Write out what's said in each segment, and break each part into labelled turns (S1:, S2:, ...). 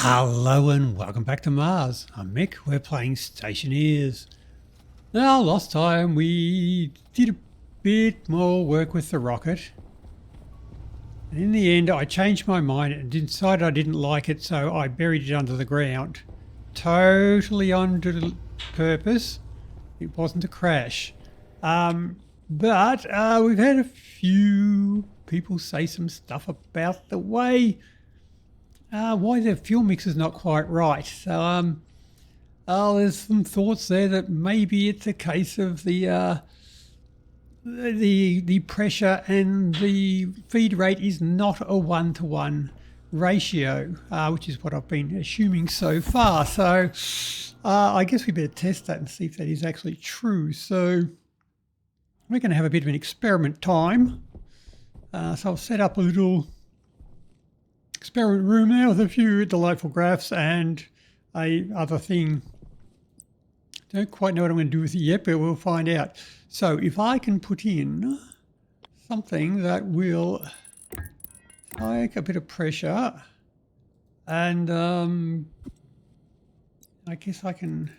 S1: Hello and welcome back to Mars. I'm Mick. We're playing Stationeers. Now, last time we did a bit more work with the rocket. And in the end, I changed my mind and decided I didn't like it, so I buried it under the ground. Totally under purpose. It wasn't a crash. But we've had a few people say some stuff about the way why the fuel mix is not quite right. So there's some thoughts there that maybe it's a case of the pressure and the feed rate is not a 1-to-1 ratio, which is what I've been assuming so far. So I guess we better test that and see if that is actually true. So we're going to have a bit of an experiment time. So I'll set up a little experiment room there with a few delightful graphs and a other thing. Don't quite know what I'm going to do with it yet, but we'll find out. So if I can put in something that will take a bit of pressure, and I guess I can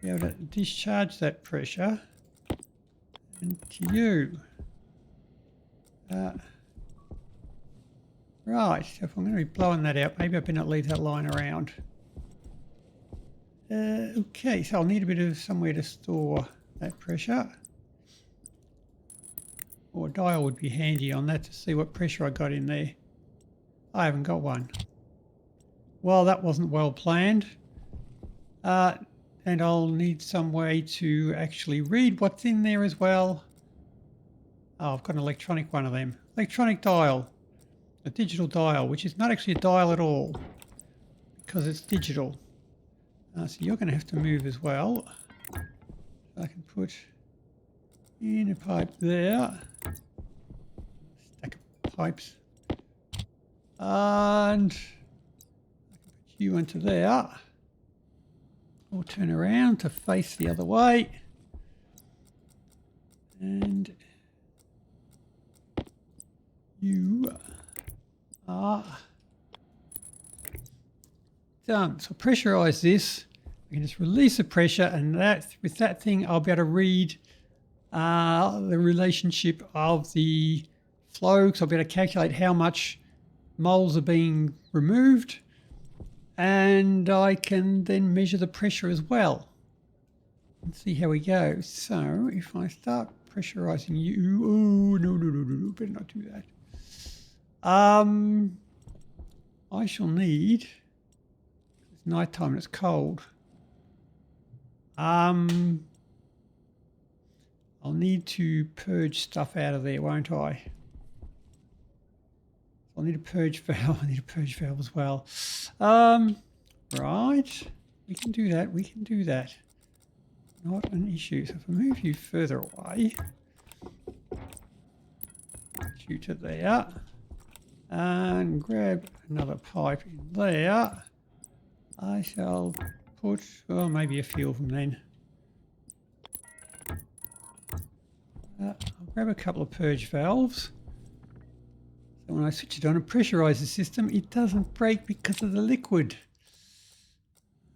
S1: be able to discharge that pressure into you. Right, so if I'm going to be blowing that out, maybe I better not leave that line around. Okay, so I'll need a bit of somewhere to store that pressure. Or a dial would be handy on that to see what pressure I got in there. I haven't got one. Well, that wasn't well planned. And I'll need some way to actually read what's in there as well. Oh, I've got an electronic one of them. Electronic dial. A digital dial, which is not actually a dial at all because it's digital. So you're going to have to move as well. I can put in a pipe there. Stack of pipes. And I can put you into there. Or turn around to face the other way. And you are done. So pressurize this. I can just release the pressure, and with that thing I'll be able to read the relationship of the flow. So I'll be able to calculate how much moles are being removed, and I can then measure the pressure as well and see how we go. So if I start pressurizing you, oh no, better not do that. I shall need, it's night time and it's cold. I'll need to purge stuff out of there, won't I? I'll need a purge valve. I need a purge valve as well. Right. We can do that. Not an issue. So if I move you further away, put you to there, and grab another pipe in there. I shall put, well, maybe a few of them then. I'll grab a couple of purge valves. So when I switch it on and pressurize the system, it doesn't break because of the liquid.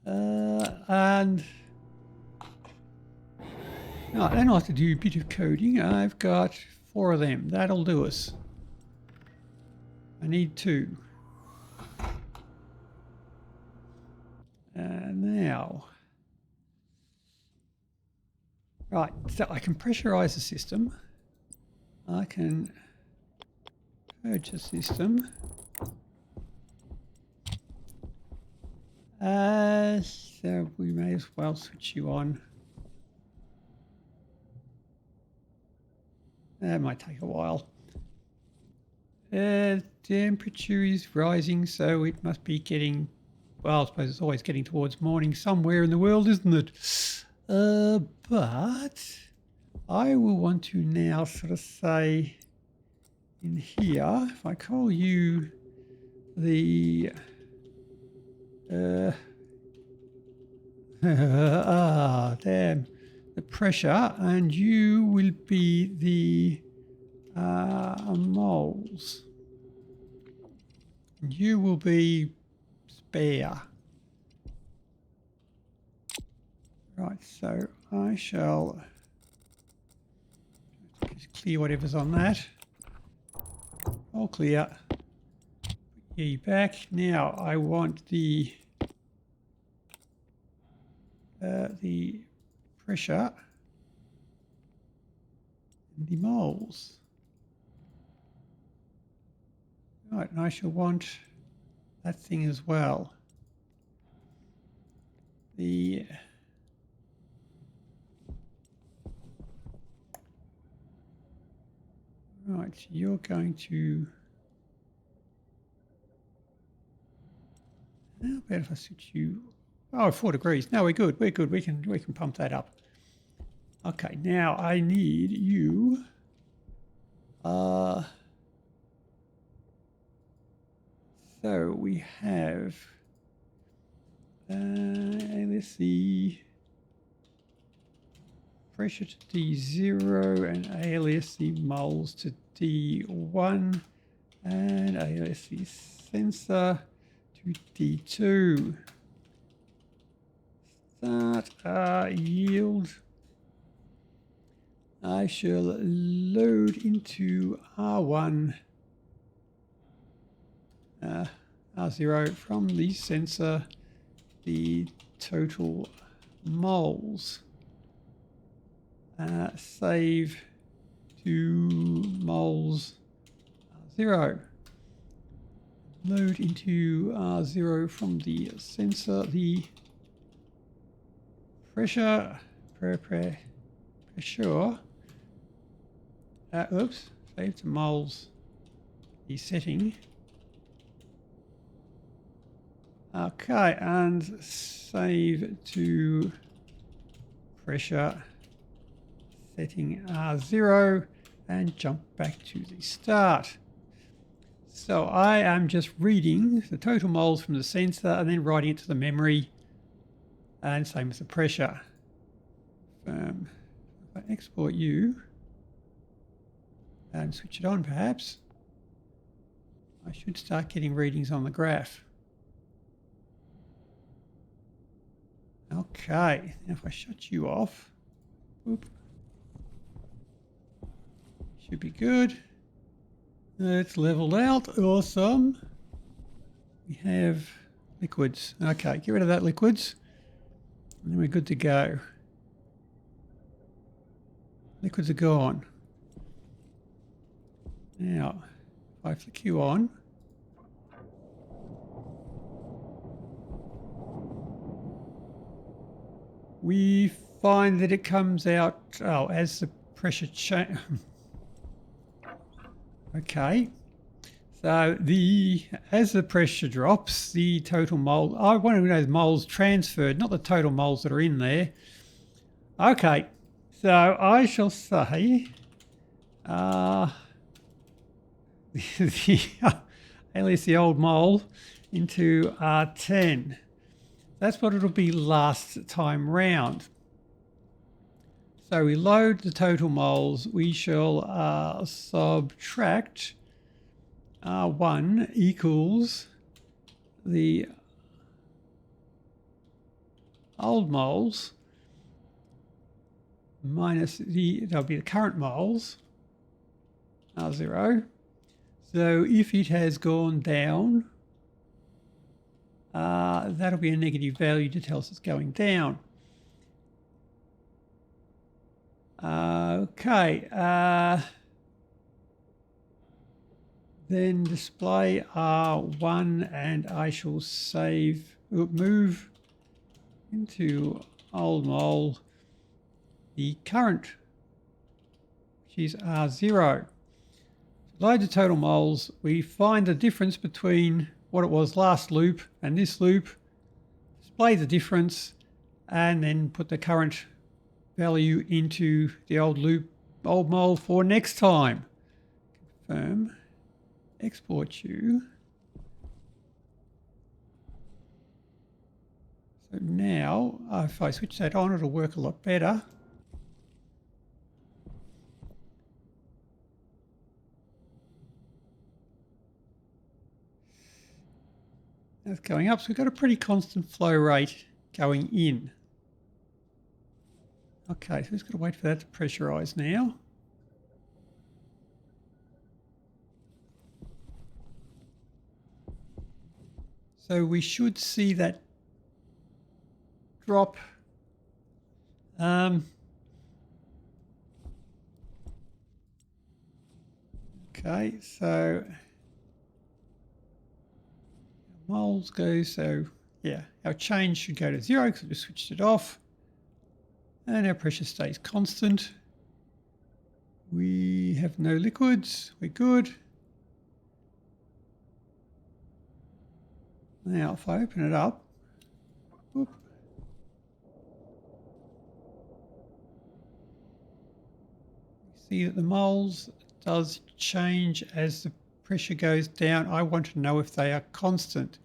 S1: And then I'll have to do a bit of coding. I've got 4 of them. That'll do us. I need 2. Now, right, so I can pressurize the system. I can purge the system. So we may as well switch you on. That might take a while. Temperature is rising, so it must be getting, well, I suppose it's always getting towards morning somewhere in the world, isn't it? But I will want to now sort of say in here, if I call you the damn, the pressure, and you will be the moles. And you will be spare. Right, so I shall just clear whatever's on that. All clear. Put you back. Now I want the pressure and the moles. Right, and I shall want that thing as well. The right, you're going to. How about if I switch you? Oh, 4 degrees. No, we're good. We're good. We can pump that up. Okay, now I need you. So we have. Let's see. Pressure to D0 and ALSC moles to D1 and ALSC sensor to D2. Start yield. I shall load into R1 R0 from the sensor the total moles. Save to moles R0. Load into R0 from the sensor the pressure. Oops, save to moles the setting. Okay, and save to pressure setting R0 and jump back to the start. So I am just reading the total moles from the sensor and then writing it to the memory, and same with the pressure. If I export you and switch it on perhaps, I should start getting readings on the graph. Okay, now if I shut you off, whoop, should be good. It's leveled out. Awesome. We have liquids. Okay, get rid of that liquids. And then we're good to go. Liquids are gone. Now, if I flick you on, we find that it comes out, as the pressure change. Okay, so as the pressure drops, the total mole. I want to know the moles transferred, not the total moles that are in there. Okay, so I shall say, at least the old mole into R10. That's what it'll be last time round. So we load the total moles. We shall subtract R1 equals the old moles minus that'll be the current moles, R0. So if it has gone down, that'll be a negative value to tell us it's going down. Okay, then display R1 and I shall move into old mole the current, which is R0. Load the total moles, we find the difference between what it was last loop and this loop, display the difference, and then put the current value into the old mole for next time. Confirm, export you. So now, if I switch that on, it'll work a lot better. That's going up, so we've got a pretty constant flow rate going in. Okay, so we've just got to wait for that to pressurise now. So we should see that drop. Okay, so moles go, so yeah, our change should go to 0 because we just switched it off. And our pressure stays constant. We have no liquids, we're good. Now if I open it up, whoop, see that the moles does change as the pressure goes down. I want to know if they are constant.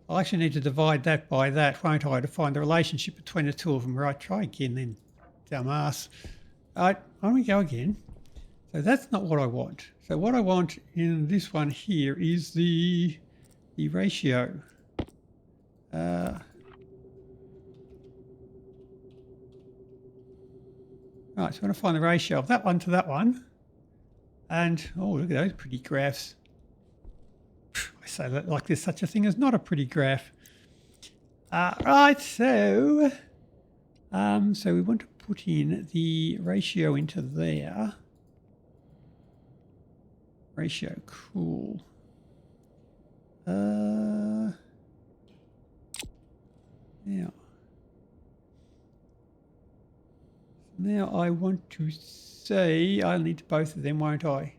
S1: I'll actually need to divide that by that, won't I, to find the relationship between the two of them. Right, try again then, dumbass. All right, why don't we go again? So that's not what I want. So what I want in this one here is the ratio. Right, so I want to find the ratio of that one to that one. And, oh, look at those pretty graphs. I say that like there's such a thing as not a pretty graph. Right, so we want to put in the ratio into there. Ratio, cool. Now I want to say I'll need both of them, won't I?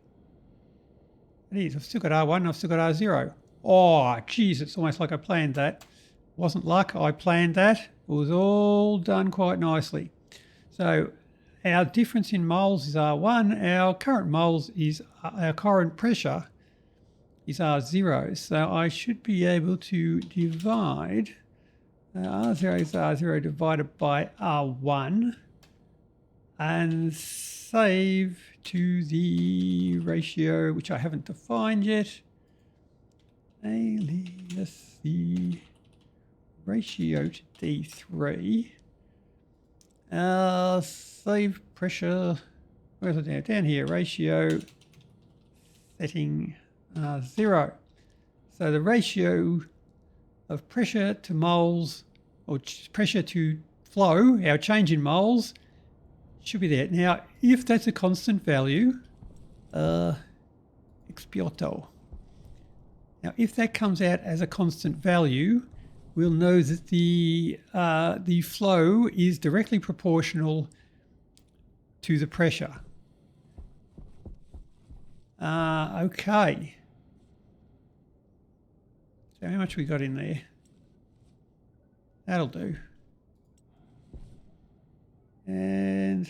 S1: It is. I've still got R1, I've still got R0. Oh, geez, it's almost like I planned that. Wasn't luck, I planned that. It was all done quite nicely. So our difference in moles is R1. Our current moles is our current pressure is R0. So I should be able to divide R0 is R0 divided by R1 and save to the ratio, which I haven't defined yet. Alias the ratio to D3. Save pressure. Where's it now? Down here, ratio setting 0. So the ratio of pressure to moles, or pressure to flow, our change in moles, should be there. Now, if that's a constant value, expioto. Now, if that comes out as a constant value, we'll know that the flow is directly proportional to the pressure. Okay. So how much we got in there? That'll do. And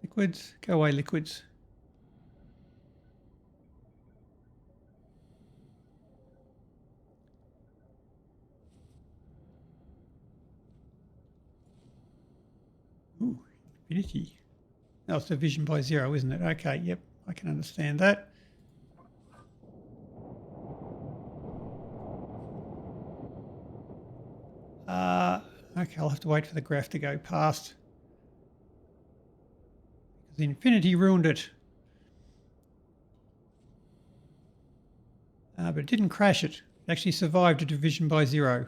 S1: liquids, go away liquids. Ooh, infinity. Oh, it's division by 0, isn't it? Okay, yep, I can understand that. Okay, I'll have to wait for the graph to go past. Because infinity ruined it. But it didn't crash it. It actually survived a division by 0.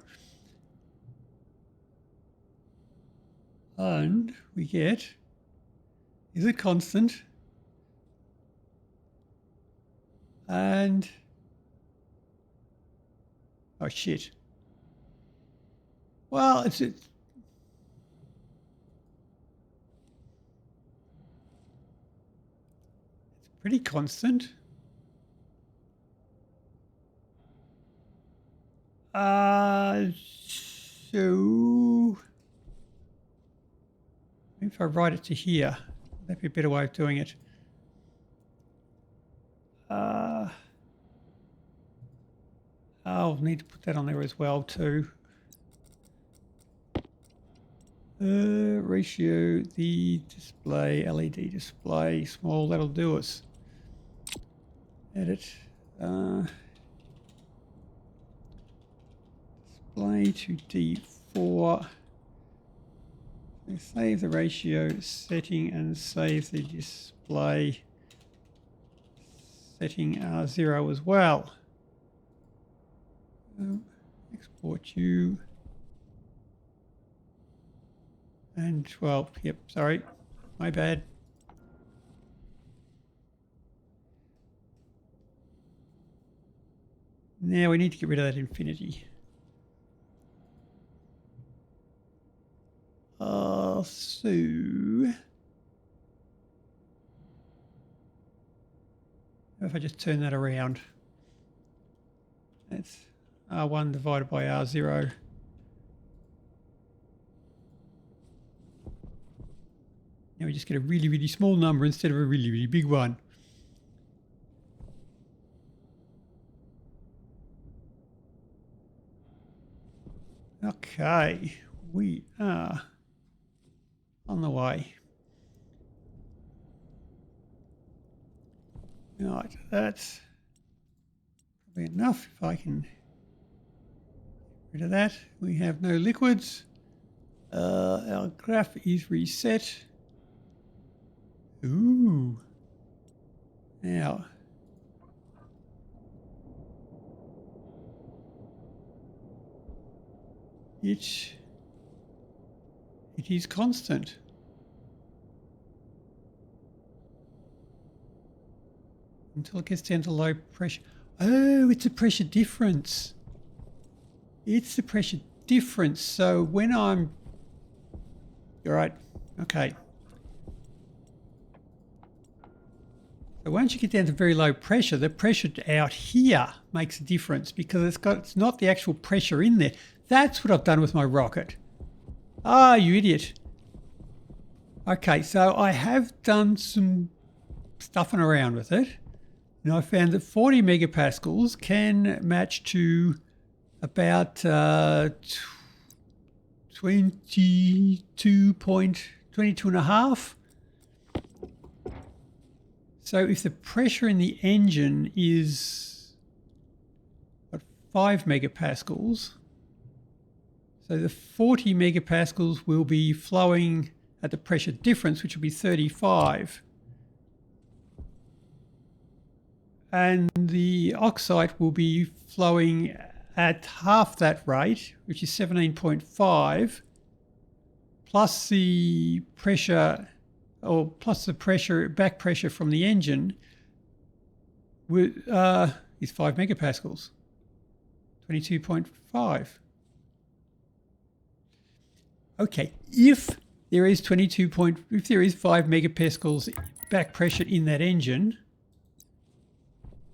S1: And we get, is it constant? And, oh shit. Well, it's pretty constant. So if I write it to here, that'd be a better way of doing it. I'll need to put that on there as well too. Ratio, the display, LED display, small, that'll do us. Edit, Display to D4. Save the ratio setting and save the display setting R0 as well. Export you. And 12. Yep, sorry. My bad. Now we need to get rid of that infinity. So if I just turn that around, that's R1 divided by R0. Now we just get a really, really small number instead of a really, really big one. Okay, we are on the way. Right, that's probably enough. If I can get rid of that, we have no liquids. Our graph is reset. Ooh. Now, it is constant. Until it gets down to low pressure. Oh, it's a pressure difference. It's the pressure difference. So when I'm... All right. Okay. So once you get down to very low pressure, the pressure out here makes a difference because it's not the actual pressure in there. That's what I've done with my rocket. Ah, you idiot. Okay, so I have done some stuffing around with it. And I found that 40 megapascals can match to about 22.5. So if the pressure in the engine is 5 megapascals, so the 40 megapascals will be flowing at the pressure difference, which will be 35. And the oxide will be flowing at half that rate, which is 17.5, plus the pressure, or plus the pressure, back pressure from the engine, is 5 megapascals, 22.5. Okay, if there is 5 megapascals back pressure in that engine,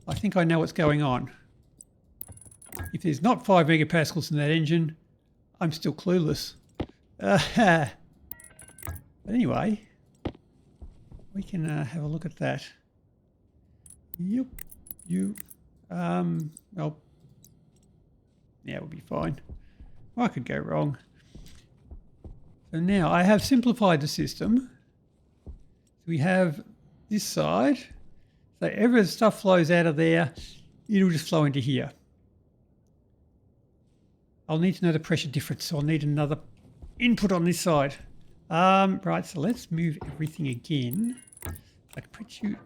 S1: I think I know what's going on. If there's not 5 megapascals in that engine, I'm still clueless. But anyway, we can have a look at that. Yep, well, yeah, we'll be fine. What could go wrong? So now I have simplified the system. We have this side. So every stuff flows out of there, it'll just flow into here. I'll need to know the pressure difference, so I'll need another input on this side. Right, so let's move everything again. I put you,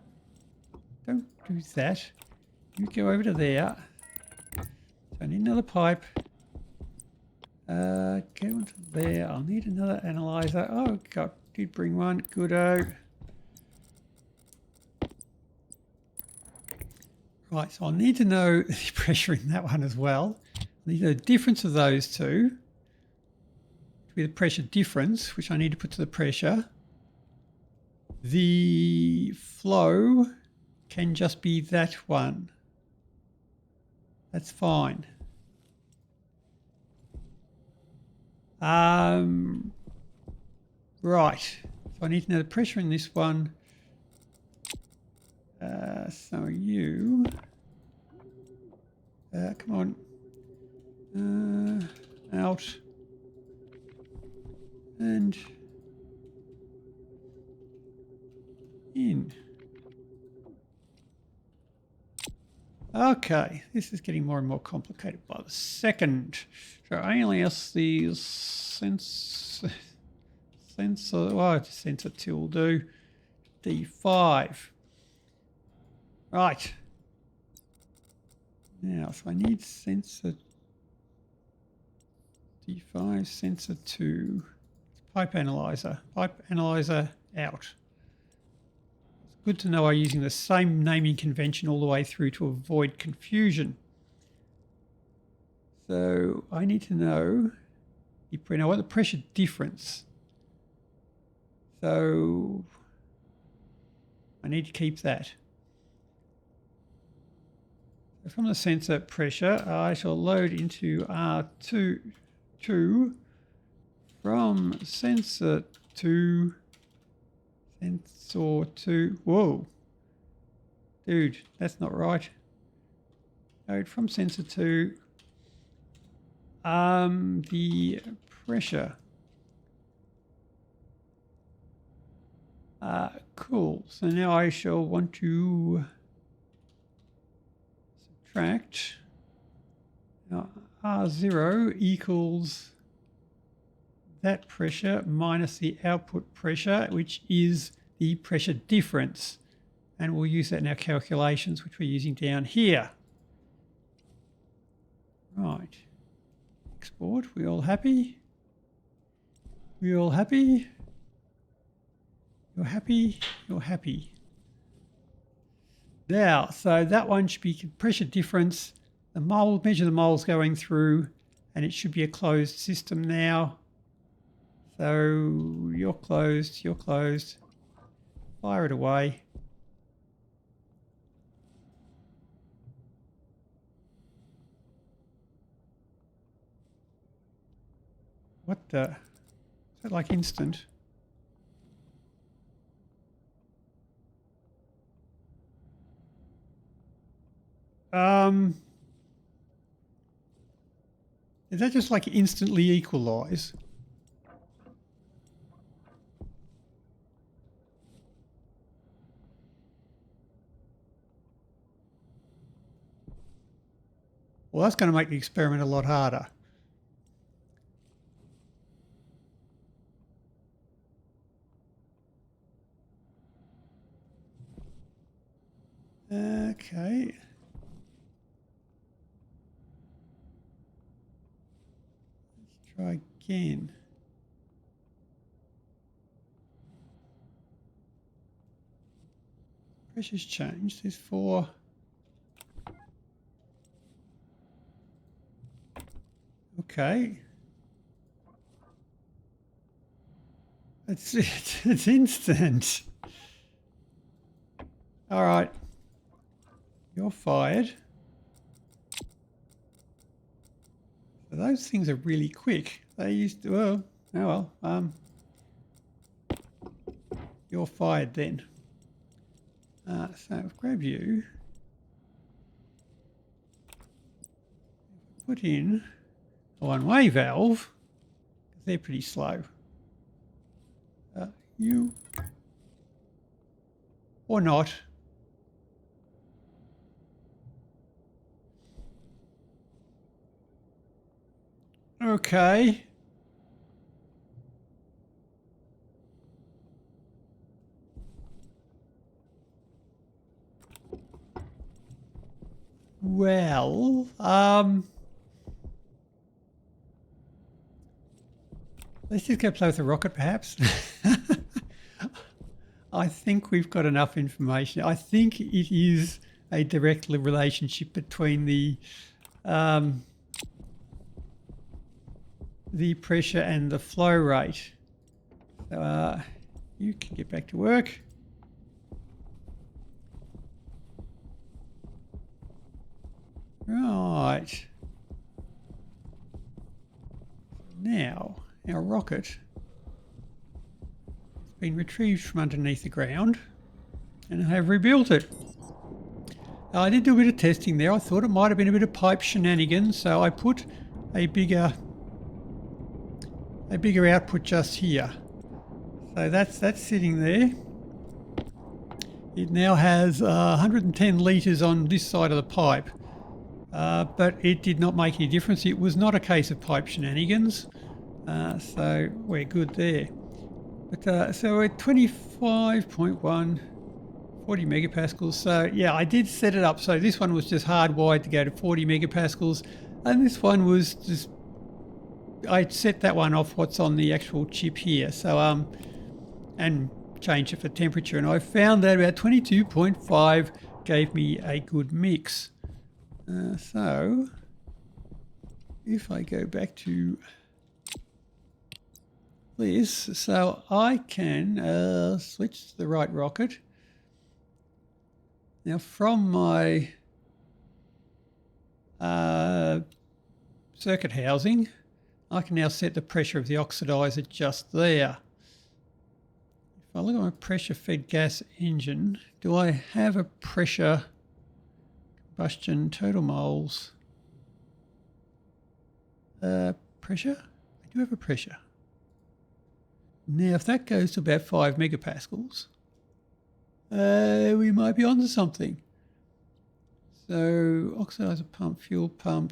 S1: don't do that. You go over to there. So I need another pipe. Go into there. I'll need another analyzer. Oh, God, did bring one. Goodo. Right, so I'll need to know the pressure in that one as well. I need to know the difference of those two. To be the pressure difference, which I need to put to the pressure. The flow can just be that one. That's fine. Right, so I need to know the pressure in this one. So you, come on, out, and in. Okay, this is getting more and more complicated by the second. So alias the sensor, sensor 2 will do. D5. Right. Now, so I need sensor D5, sensor 2. Pipe analyzer out. It's good to know I'm using the same naming convention all the way through to avoid confusion. So I need to know what the pressure difference. So I need to keep that. So from the sensor pressure, I shall load into R2 from sensor to whoa, dude, that's not right. Load from sensor to the pressure. Cool. So now I shall want to subtract. Now R0 equals that pressure minus the output pressure, which is the pressure difference. And we'll use that in our calculations, which we're using down here. Right. Export. We all happy? We all happy? You're happy? You're happy. Now, so that one should be pressure difference. The mole, measure the moles going through, and it should be a closed system now. So you're closed, you're closed. Fire it away. What the? Is that like instant? Is that just like instantly equalize? Well, that's going to make the experiment a lot harder. Okay. Let's try again. Pressure's changed. There's 4. Okay. It's instant. All right. You're fired. So those things are really quick. They used to, well, oh well. You're fired then. So I've grabbed you. Put in a one-way valve. They're pretty slow. You or not. Okay. Well, let's just go play with the rocket, perhaps. I think we've got enough information. I think it is a direct relationship between the pressure and the flow rate. So you can get back to work. Right. Now, our rocket has been retrieved from underneath the ground and I have rebuilt it. I did do a bit of testing there. I thought it might have been a bit of pipe shenanigans, so I put a bigger output just here. So that's sitting there. It now has 110 litres on this side of the pipe, but it did not make any difference. It was not a case of pipe shenanigans, so we're good there. But so we're 25.1, 40 megapascals. So yeah, I did set it up. So this one was just hardwired to go to 40 megapascals, and this one was just, I set that one off what's on the actual chip here. So and change it for temperature, and I found that about 22.5 gave me a good mix. So if I go back to this, so I can switch to the right rocket. Now from my circuit housing, I can now set the pressure of the oxidizer just there. If I look at my pressure-fed gas engine, do I have a pressure combustion total moles? Pressure? I do have a pressure. Now, if that goes to about 5 megapascals, we might be onto something. So, oxidizer pump, fuel pump,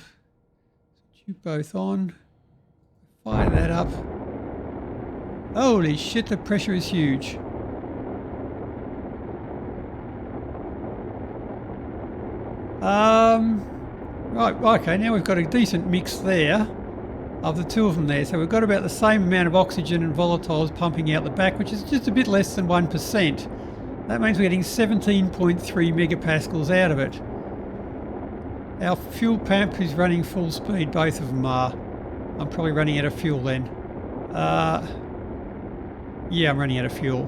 S1: switch you both on, fire that up. Holy shit, the pressure is huge. Right, okay, now we've got a decent mix there of the two of them there. So we've got about the same amount of oxygen and volatiles pumping out the back, which is just a bit less than 1%. That means we're getting 17.3 megapascals out of it. Our fuel pump is running full speed, both of them are. I'm probably running out of fuel then. Yeah, I'm running out of fuel.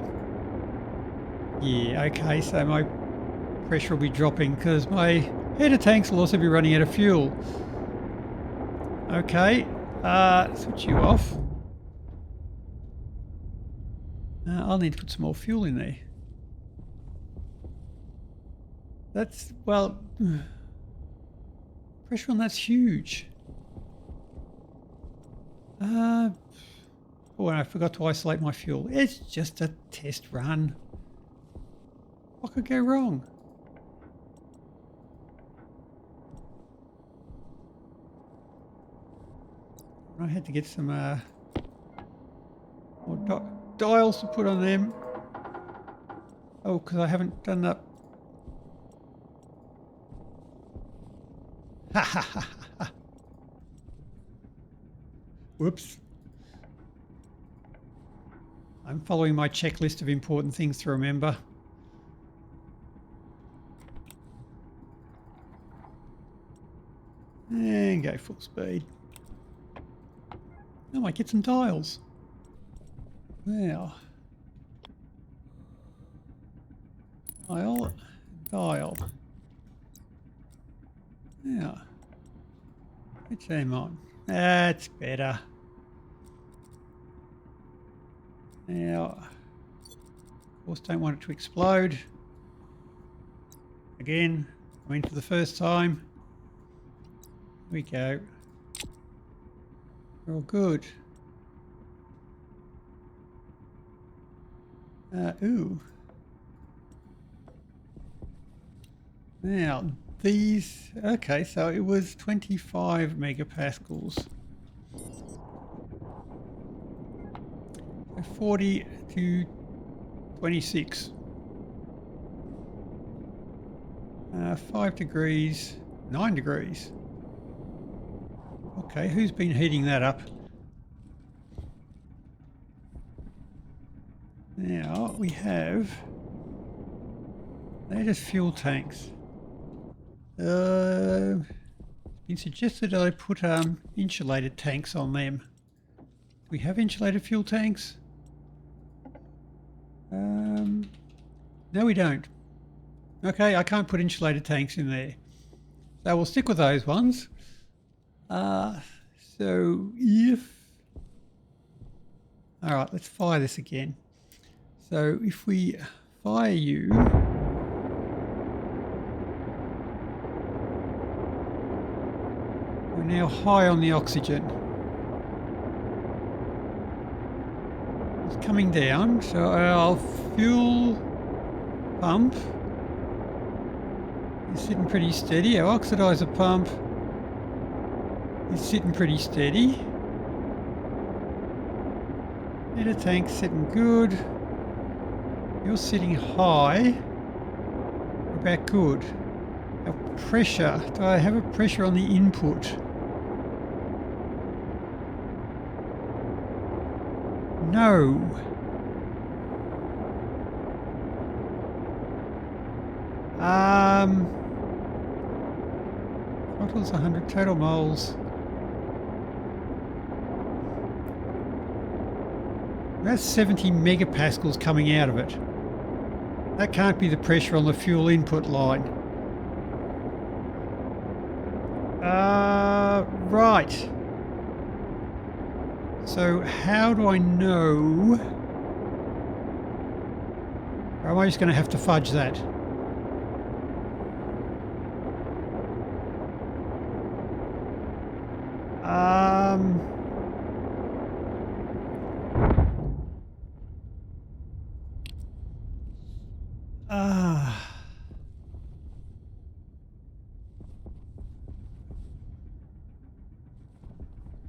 S1: Yeah, okay, so my pressure will be dropping because my header tanks will also be running out of fuel. Okay, switch you off. I'll need to put some more fuel in there. That's, well, pressure on that's huge. Oh, and I forgot to isolate my fuel. It's just a test run. What could go wrong? I had to get some more dials to put on them. Oh, because I haven't done that. Ha ha ha ha. Whoops. I'm following my checklist of important things to remember. And go full speed. I might get some dials. Now. Dial. Now. Which aim on? That's better. Now, of course, don't want it to explode. Again, I went for the first time. Here we go. We're all good. Ooh. Now, these, okay, so it was 25 megapascals. 40 to 26. 5 degrees, 9 degrees. Okay, who's been heating that up? Now we have, they're just fuel tanks. It's been suggested that I put insulated tanks on them. Do we have insulated fuel tanks? No, we don't. Okay, I can't put insulated tanks in there. So we'll stick with those ones. So if... Alright, let's fire this again. So if we fire you... We're now high on the oxygen. It's coming down, so our fuel pump is sitting pretty steady. Our oxidizer pump is sitting pretty steady. Header tank's sitting good. You're sitting high. About good. Our pressure. Do I have a pressure on the input? No. Throttle's 100 total moles. That's 70 megapascals coming out of it. That can't be the pressure on the fuel input line. Right. So how do I know? Or am I just going to have to fudge that?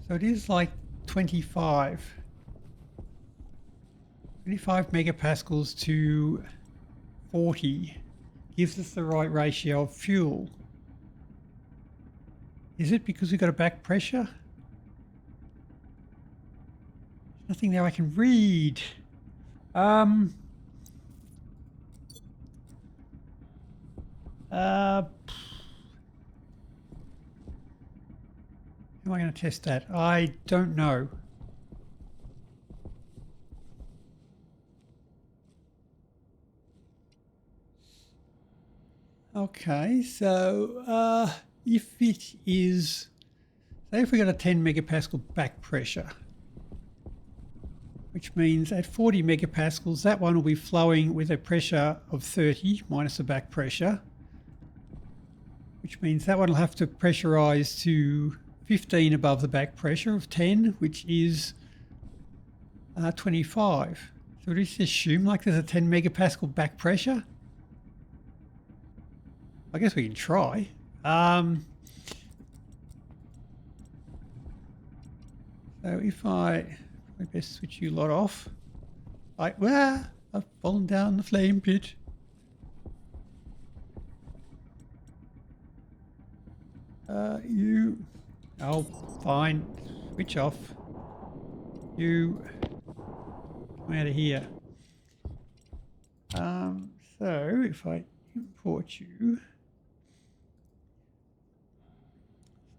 S1: So it is like 25 megapascals to 40 gives us the right ratio of fuel. Is it because we've got a back pressure? There's nothing there I can read. How am I going to test that? I don't know. Okay, so if it is, say if we got a 10 megapascal back pressure, which means at 40 megapascals, that one will be flowing with a pressure of 30 minus the back pressure, which means that one will have to pressurize to 15 above the back pressure of 10, which is 25. So we just assume like there's a 10 megapascal back pressure. I guess we can try. So if I best switch you lot off. Well, I've fallen down the flame pit. Oh, fine. Switch off. You come out of here. So if I import you.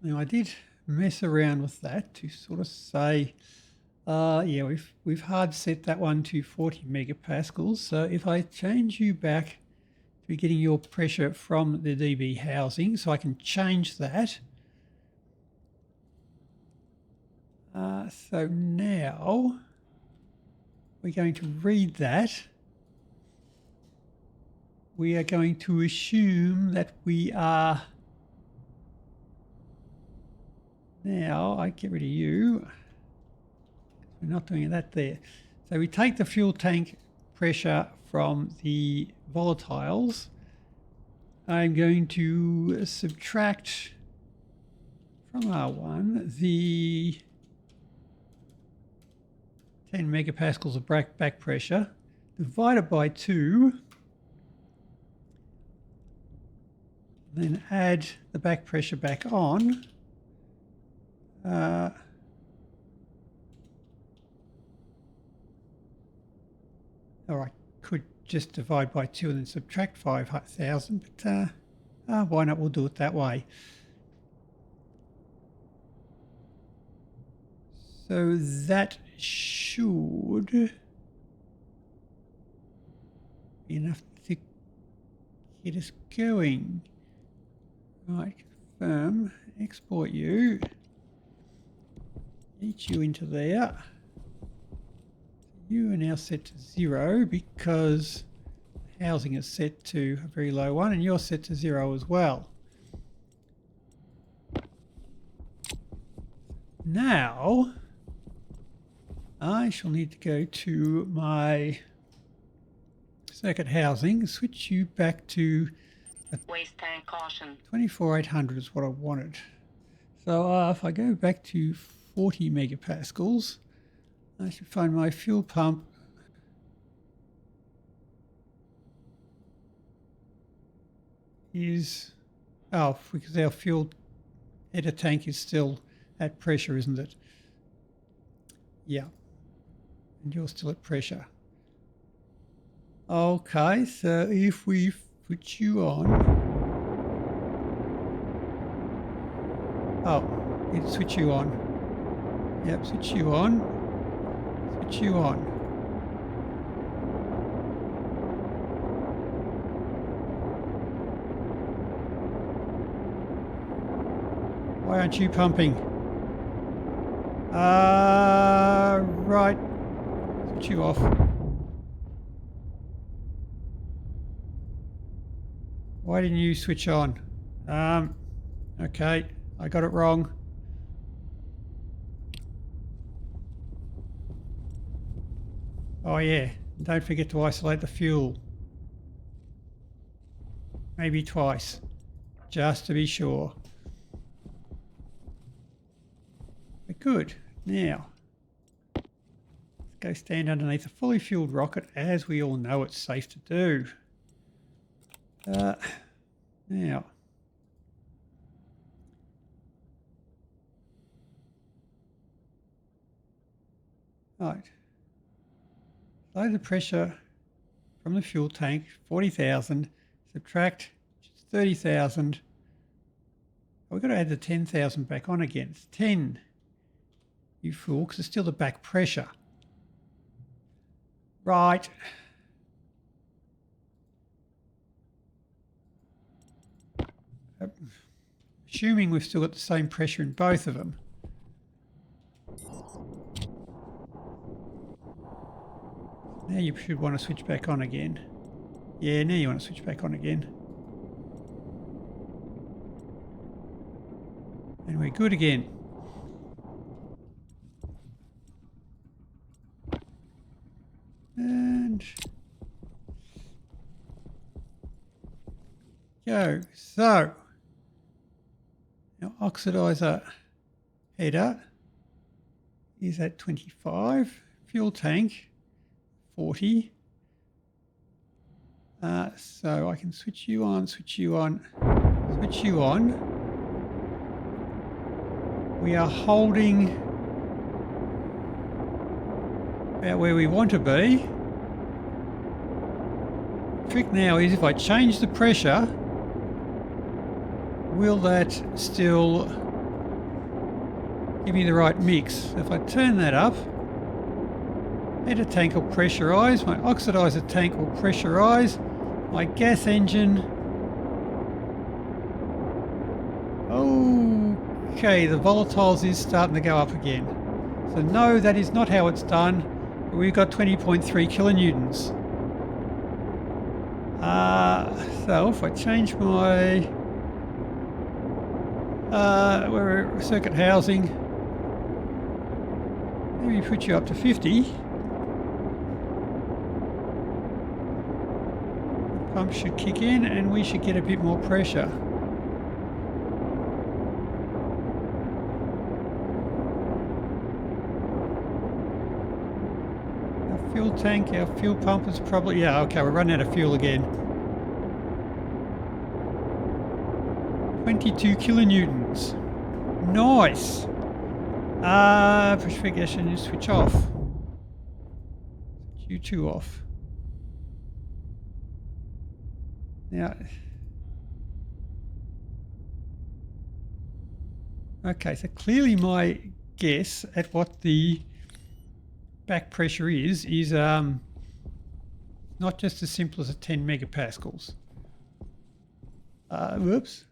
S1: Now I did mess around with that to sort of say, yeah, we've hard set that one to 40 megapascals. So if I change you back to getting your pressure from the DB housing, so I can change that. So now we're going to read that. We are going to assume that we are now, I get rid of you. We're not doing that there. So we take the fuel tank pressure from the volatiles. I'm going to subtract from R1 the 10 megapascals of back pressure, divided by 2, then add the back pressure back on. Or I could just divide by 2 and then subtract 5,000, but why not? We'll do it that way. So that should be enough to get us going. Right, confirm, export you, eat you into there. You are now set to 0 because housing is set to a very low one, and you're set to 0 as well. Now I shall need to go to my circuit housing, switch you back to
S2: Waste tank caution.
S1: 24,800 is what I wanted. So if I go back to 40 megapascals, I should find my fuel pump is, oh, because our fuel header tank is still at pressure, isn't it? Yeah, and you're still at pressure. Okay, so if we put you on, oh, need to switch you on. Yep, switch you on. Switch you on. Why aren't you pumping? Right. Switch you off. Why didn't you switch on? Okay, I got it wrong. Oh yeah, don't forget to isolate the fuel. Maybe twice, just to be sure. But good. Now, let's go stand underneath a fully fueled rocket, as we all know it's safe to do. Now, right. Load the pressure from the fuel tank, 40,000, subtract 30,000. We've got to add the 10,000 back on again. It's 10, you fool, because it's still the back pressure. Right. Assuming we've still got the same pressure in both of them. Now you should want to switch back on again. Yeah, now you want to switch back on again. And we're good again. And go. So, our oxidizer header is at 25. Fuel tank 40. So I can switch you on, switch you on, switch you on. We are holding about where we want to be. The trick now is if I change the pressure, will that still give me the right mix? If I turn that up, header tank will pressurise, my oxidizer tank will pressurise, my gas engine. Okay, the volatiles is starting to go up again. So no, that is not how it's done. But we've got 20.3 kilonewtons. So if I change my circuit housing, maybe put you up to 50. Pump should kick in and we should get a bit more pressure. Our fuel tank, our fuel pump is probably, yeah, okay, we're running out of fuel again. 22 kilonewtons. Nice. Pressure ignition is switch off. Switch you two off. Now, okay, so clearly my guess at what the back pressure is not just as simple as a 10 megapascals. Whoops.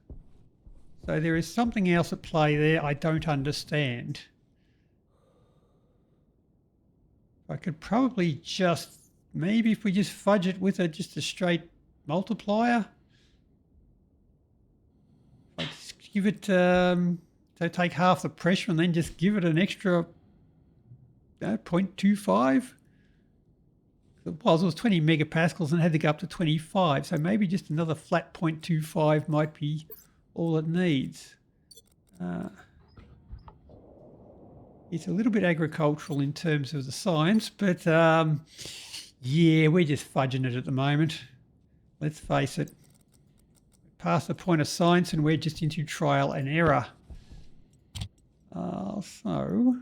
S1: So there is something else at play there I don't understand. I could probably just, maybe if we just fudge it with just a straight multiplier. I just give it, so take half the pressure and then just give it an extra 0.25. It was 20 megapascals and had to go up to 25. So maybe just another flat 0.25 might be all it needs. It's a little bit agricultural in terms of the science, but yeah, we're just fudging it at the moment. Let's face it. Past the point of science and we're just into trial and error. So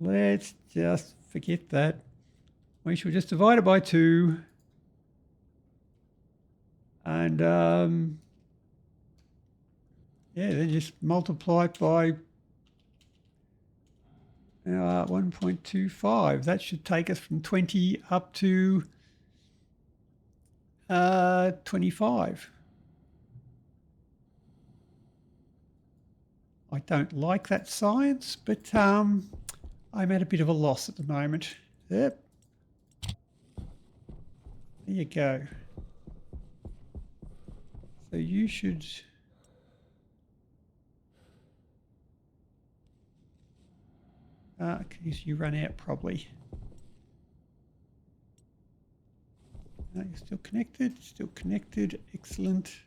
S1: let's just forget that. We shall just divide it by 2 and yeah, then just multiply it by 1.25. That should take us from 20 up to 25. I don't like that science, but I'm at a bit of a loss at the moment. Yep. There you go. So you should... because you run out probably. No, you're still connected, excellent.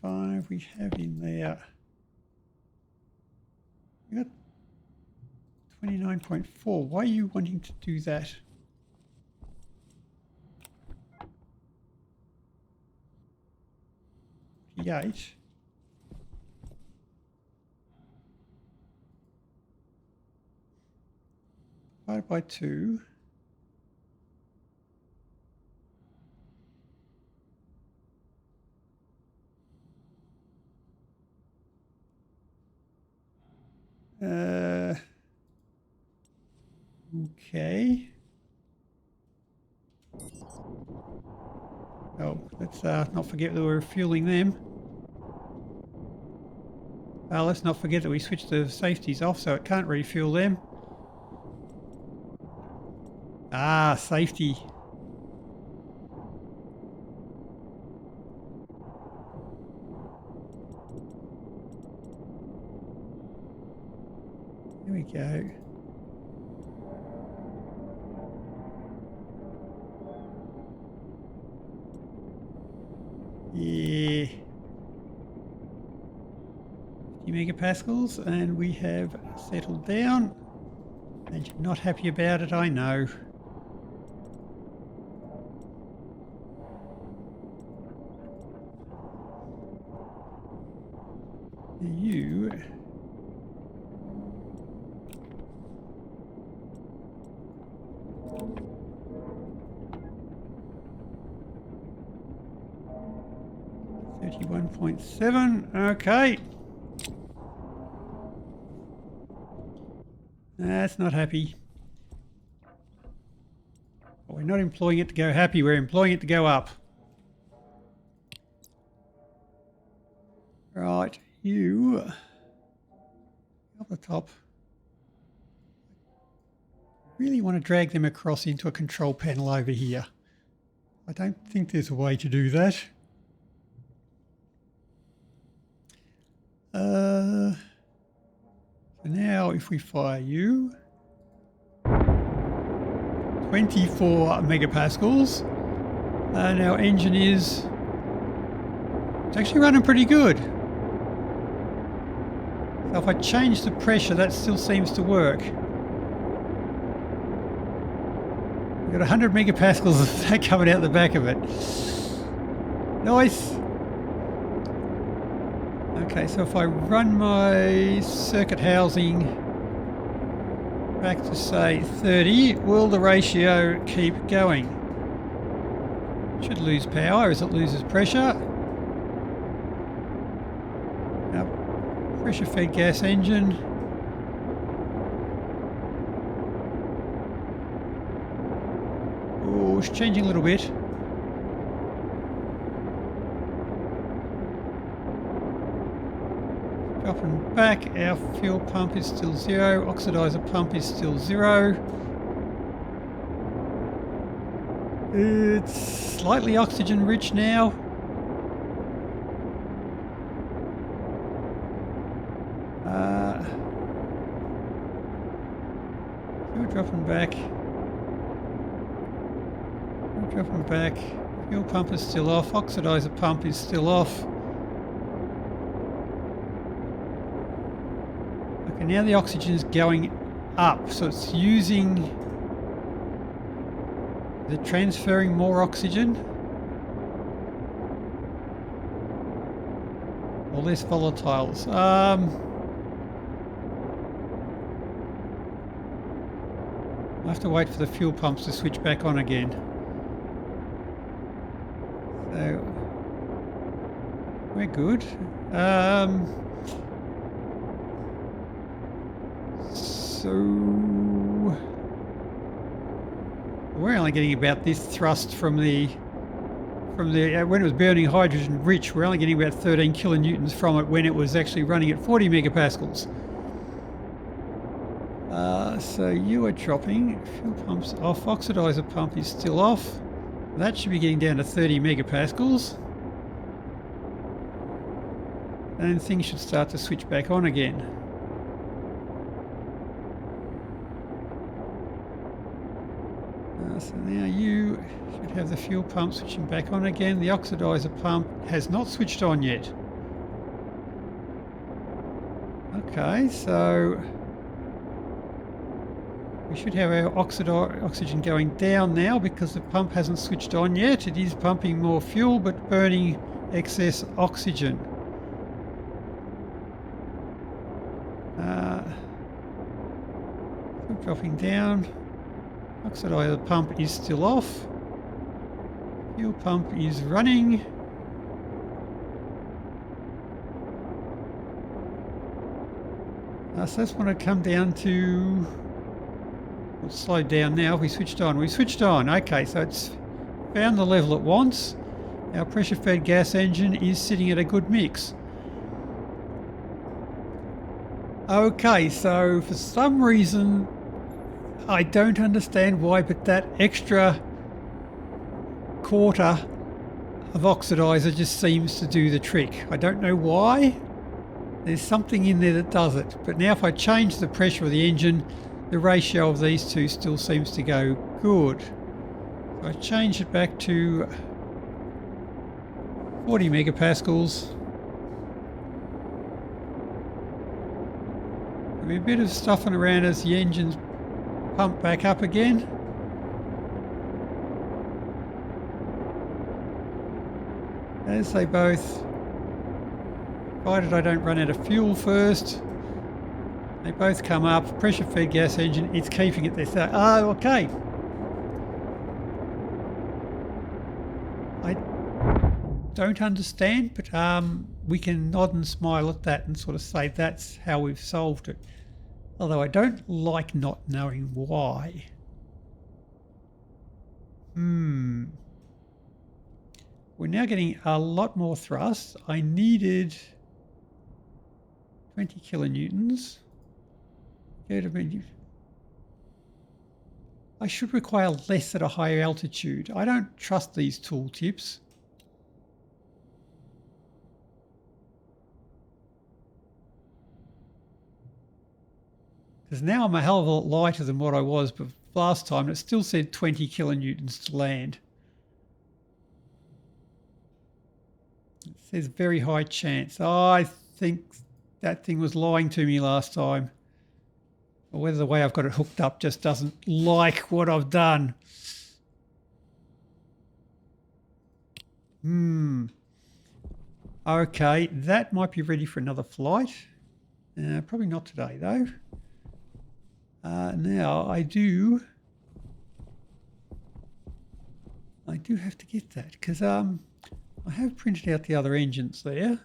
S1: .5 we have in there. We got 29.4. Why are you wanting to do that? Eight. Divided by 2. Okay. Oh, let's not forget that we're refueling them. Let's not forget that we switched the safeties off so it can't refuel them. Safety. There we go. Yeah. 50 megapascals and we have settled down. And you're not happy about it, I know. You... .7. Okay. That's not happy. Well, we're not employing it to go happy, we're employing it to go up. Right, you up the top. Really want to drag them across into a control panel over here. I don't think there's a way to do that. So now if we fire you, 24 megapascals, and our engine is, it's actually running pretty good. So if I change the pressure, that still seems to work. We've got 100 megapascals of that coming out the back of it. Nice. Okay, so if I run my circuit housing back to say 30, will the ratio keep going? Should lose power as it loses pressure. Now, pressure fed gas engine. Oh, it's changing a little bit. Dropping back, our fuel pump is still 0, oxidizer pump is still 0. It's slightly oxygen rich now. Fuel dropping back. Fuel dropping back. Fuel pump is still off. Oxidizer pump is still off. Okay, now the oxygen is going up, so it's using... Is it transferring more oxygen? Or less volatiles? I have to wait for the fuel pumps to switch back on again. So we're good. So we're only getting about this thrust from the when it was burning hydrogen rich. We're only getting about 13 kilonewtons from it when it was actually running at 40 megapascals. So you are dropping. Fuel pumps off. Oxidizer pump is still off. That should be getting down to 30 megapascals. And things should start to switch back on again. So now you should have the fuel pump switching back on again. The oxidizer pump has not switched on yet. Okay, so we should have our oxygen going down now because the pump hasn't switched on yet. It is pumping more fuel but burning excess oxygen. Dropping down. Oxidizer pump is still off. Fuel pump is running. So that's when I come down to... We'll slow down now. We switched on. We switched on. Okay, so it's found the level it wants. Our pressure-fed gas engine is sitting at a good mix. Okay, so for some reason, I don't understand why, but that extra quarter of oxidizer just seems to do the trick. I don't know why. There's something in there that does it. But now if I change the pressure of the engine, the ratio of these two still seems to go good. So I change it back to 40 megapascals. There'll be a bit of stuffing around as the engine's pumped back up again. As they both, provided I don't run out of fuel first, they both come up. Pressure fed gas engine, it's keeping it there. So, okay. I don't understand, but we can nod and smile at that and sort of say that's how we've solved it. Although I don't like not knowing why. We're now getting a lot more thrust. I needed 20 kilonewtons. I should require less at a higher altitude. I don't trust these tooltips. Because now I'm a hell of a lot lighter than what I was last time. It still said 20 kilonewtons to land. It says very high chance. I think that thing was lying to me last time. Or whether the way I've got it hooked up just doesn't like what I've done. Okay, that might be ready for another flight. Probably not today though. Now I do have to get that because I have printed out the other engines there.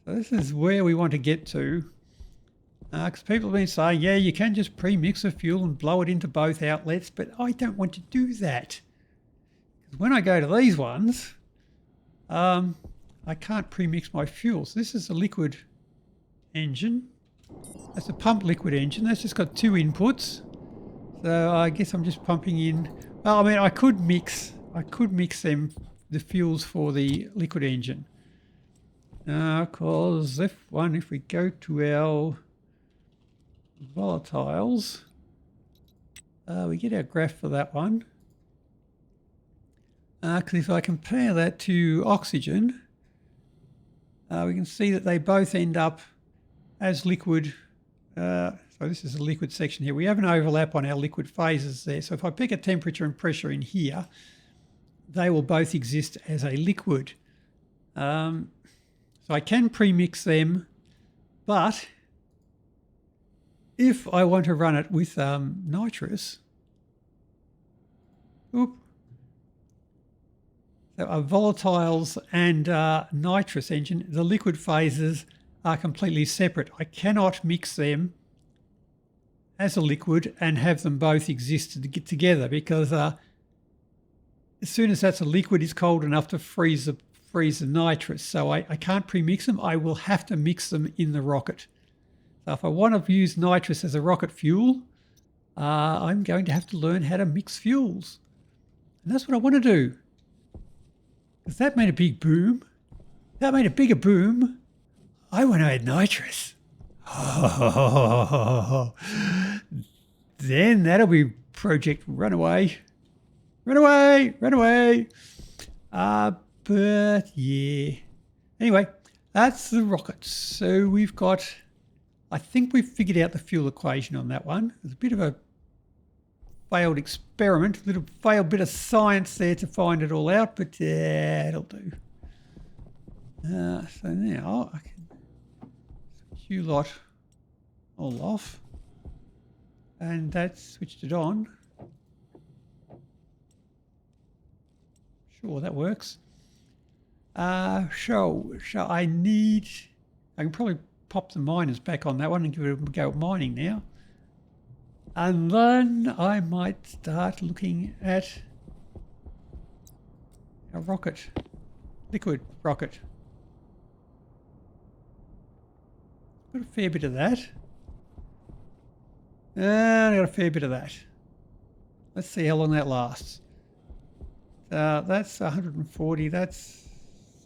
S1: So this is where we want to get to. Because people have been saying, yeah, you can just pre-mix the fuel and blow it into both outlets, but I don't want to do that. Because when I go to these ones, I can't pre-mix my fuel. So this is a liquid engine. That's a pump liquid engine. That's just got two inputs. So I guess I'm just pumping in Well, I mean, I could mix them, the fuels for the liquid engine. Because if we go to our volatiles, we get our graph for that one. Because if I compare that to oxygen, we can see that they both end up as liquid. So this is a liquid section here. We have an overlap on our liquid phases there. So if I pick a temperature and pressure in here, they will both exist as a liquid. So I can pre-mix them, but if I want to run it with nitrous, so our volatiles and nitrous engine, the liquid phases are completely separate. I cannot mix them as a liquid and have them both exist together, because as soon as that's a liquid, it's cold enough to freeze the nitrous. So I can't pre-mix them. I will have to mix them in the rocket. So if I want to use nitrous as a rocket fuel, I'm going to have to learn how to mix fuels. And that's what I want to do. Because that made a big boom. That made a bigger boom. I want to add nitrous. Oh, then that'll be Project Runaway. Runaway, runaway. But yeah. Anyway, that's the rocket. So we've got, I think we've figured out the fuel equation on that one. There's a bit of a failed experiment, a little failed bit of science there to find it all out, but it'll do. So now I can switch lot all off, and that's switched it on. Sure, that works. So I can probably pop the miners back on that one and give it a go at mining now. And then I might start looking at a rocket, liquid rocket. Got a fair bit of that. And I got a fair bit of that. Let's see how long that lasts. That's 140, that's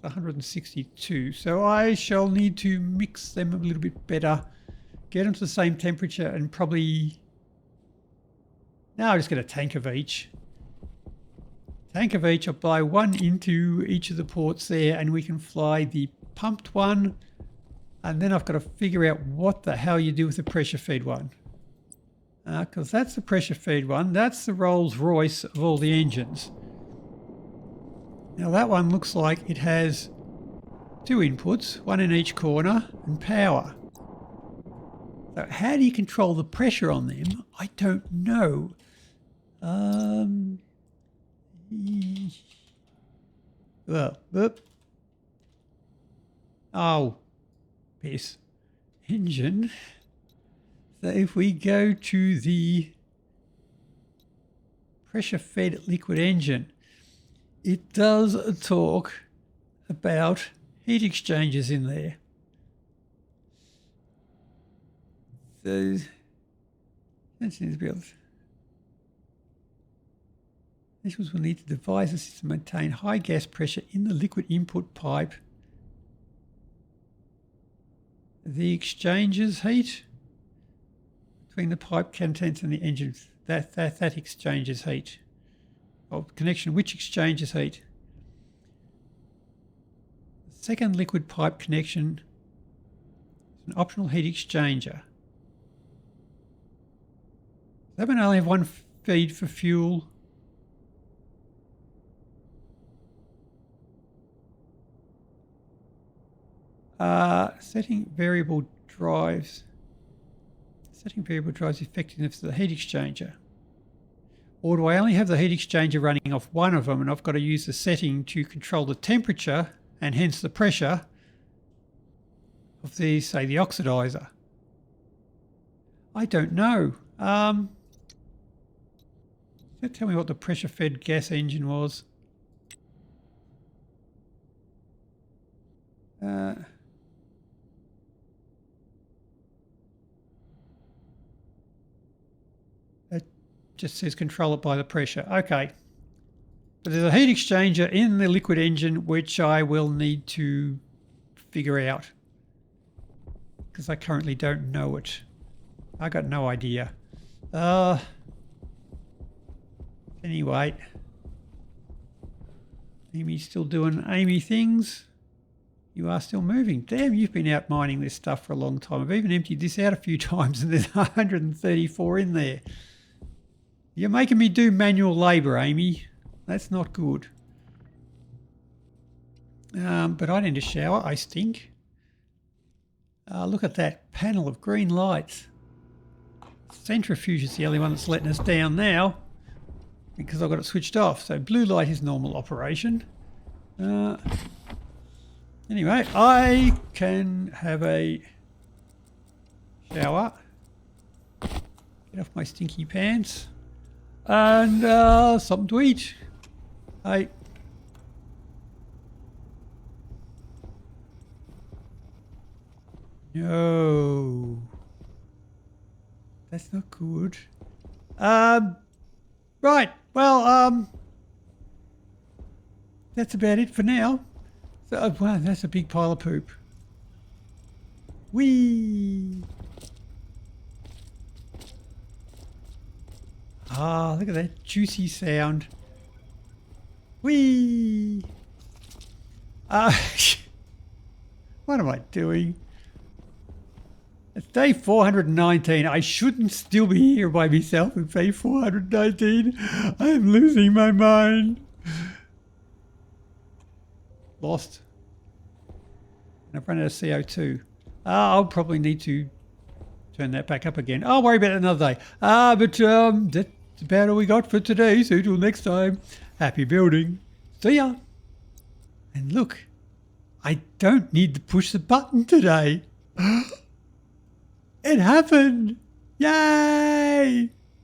S1: 162. So I shall need to mix them a little bit better, get them to the same temperature, and probably... Now I'll just get a tank of each. I'll buy one into each of the ports there, and we can fly the pumped one. And then I've got to figure out what the hell you do with the pressure feed one. Because that's the pressure feed one. That's the Rolls Royce of all the engines. Now that one looks like it has two inputs, one in each corner, and power. So how do you control the pressure on them? I don't know. Oh, piss. Engine. So if we go to the pressure fed liquid engine, it does talk about heat exchangers in there. So Officials will need to devise a system to maintain high gas pressure in the liquid input pipe. The exchanges heat between the pipe contents and the engine. That exchanges heat. Oh, connection which exchanges heat? The second liquid pipe connection is an optional heat exchanger. That one only have one feed for fuel. Setting variable drives effectiveness of the heat exchanger. Or do I only have the heat exchanger running off one of them, and I've got to use the setting to control the temperature and hence the pressure of the, say, the oxidizer? I don't know. Does that tell me what the pressure fed gas engine was? Just says control it by the pressure. Okay. But there's a heat exchanger in the liquid engine which I will need to figure out. Because I currently don't know it. I got no idea. Anyway. Amy's still doing Amy things. You are still moving. Damn, you've been out mining this stuff for a long time. I've even emptied this out a few times and there's 134 in there. You're making me do manual labour, Amy. That's not good. But I need a shower. I stink. Look at that panel of green lights. Centrifuge is the only one that's letting us down now because I've got it switched off. So blue light is normal operation. Anyway, I can have a shower. Get off my stinky pants. And something to eat. Hey. No. That's not good. Right. Well, that's about it for now. So, wow, that's a big pile of poop. Whee! Ah, look at that juicy sound. Whee! What am I doing? It's day 419. I shouldn't still be here by myself in day 419. I'm losing my mind. Lost. And I've run out of CO2. I'll probably need to turn that back up again. I'll worry about it another day. But that's about all we got for today. So till next time, happy building. See ya. And look, I don't need to push the button today. It happened. Yay!